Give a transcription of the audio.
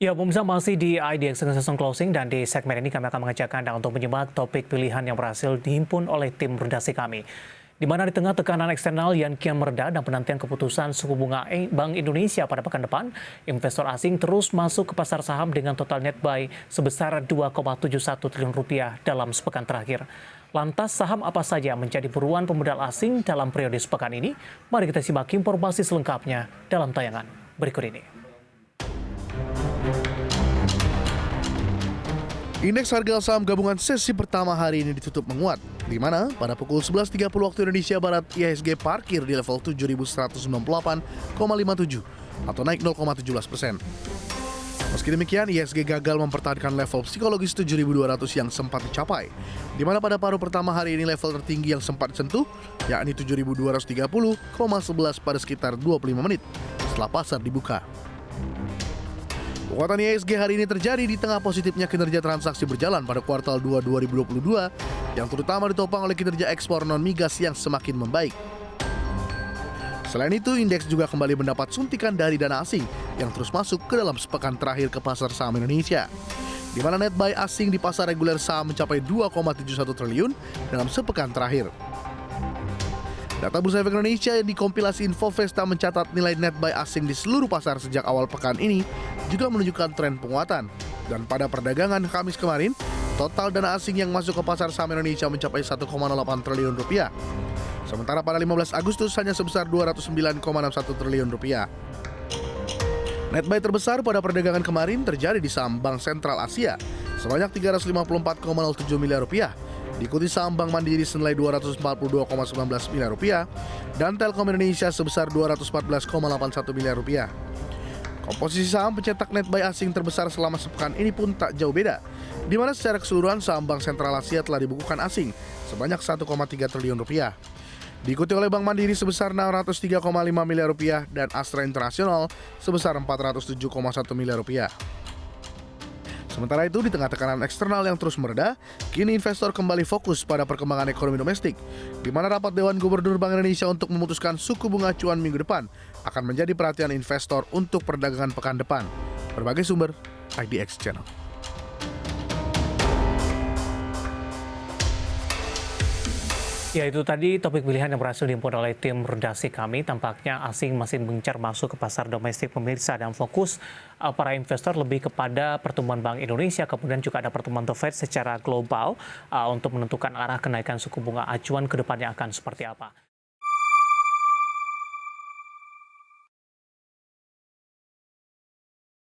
Ya, pemirsa masih di IDX Season Closing dan di segmen ini kami akan mengajak Anda untuk menyimak topik pilihan yang berhasil dihimpun oleh tim redaksi kami. Di mana di tengah tekanan eksternal yang kian mereda dan penantian keputusan suku bunga Bank Indonesia pada pekan depan, investor asing terus masuk ke pasar saham dengan total net buy sebesar 2,71 triliun rupiah dalam sepekan terakhir. Lantas saham apa saja menjadi buruan pemodal asing dalam periode sepekan ini? Mari kita simak informasi selengkapnya dalam tayangan berikut ini. Indeks harga saham gabungan sesi pertama hari ini ditutup menguat, di mana pada pukul 11.30 waktu Indonesia Barat IHSG parkir di level 7.198,57 atau naik 0,17%. Meski demikian, IHSG gagal mempertahankan level psikologis 7.200 yang sempat dicapai, di mana pada paruh pertama hari ini level tertinggi yang sempat disentuh, yakni 7.230,11 pada sekitar 25 menit setelah pasar dibuka. Penguatan IHSG hari ini terjadi di tengah positifnya kinerja transaksi berjalan pada kuartal 2 2022 yang terutama ditopang oleh kinerja ekspor non-migas yang semakin membaik. Selain itu, indeks juga kembali mendapat suntikan dari dana asing yang terus masuk ke dalam sepekan terakhir ke pasar saham Indonesia, di mana net buy asing di pasar reguler saham mencapai 2,71 triliun dalam sepekan terakhir. Data Bursa Efek Indonesia yang dikompilasi Infovesta mencatat nilai net buy asing di seluruh pasar sejak awal pekan ini juga menunjukkan tren penguatan. Dan pada perdagangan Kamis kemarin, total dana asing yang masuk ke pasar saham Indonesia mencapai 1,08 triliun rupiah. Sementara pada 15 Agustus hanya sebesar 209,61 triliun rupiah. Net buy terbesar pada perdagangan kemarin terjadi di saham Bank Sentral Asia sebanyak 354,07 miliar rupiah. Diikuti saham Bank Mandiri senilai 242,19 miliar rupiah dan Telkom Indonesia sebesar 214,81 miliar rupiah. Komposisi saham pencetak net buy asing terbesar selama sepekan ini pun tak jauh beda, di mana secara keseluruhan saham Bank Sentral Asia telah dibukukan asing sebanyak 1,3 triliun rupiah. Diikuti oleh Bank Mandiri sebesar 603,5 miliar rupiah dan Astra Internasional sebesar 407,1 miliar rupiah. Sementara itu, di tengah tekanan eksternal yang terus mereda, kini investor kembali fokus pada perkembangan ekonomi domestik, di mana rapat Dewan Gubernur Bank Indonesia untuk memutuskan suku bunga acuan minggu depan akan menjadi perhatian investor untuk perdagangan pekan depan. Berbagai sumber, IDX Channel. Ya, itu tadi topik pilihan yang berhasil dihimpun oleh tim redaksi kami. Tampaknya asing masih mengincar masuk ke pasar domestik pemirsa dan fokus para investor lebih kepada pertumbuhan Bank Indonesia. Kemudian juga ada pertemuan The Fed secara global untuk menentukan arah kenaikan suku bunga acuan ke depannya akan seperti apa.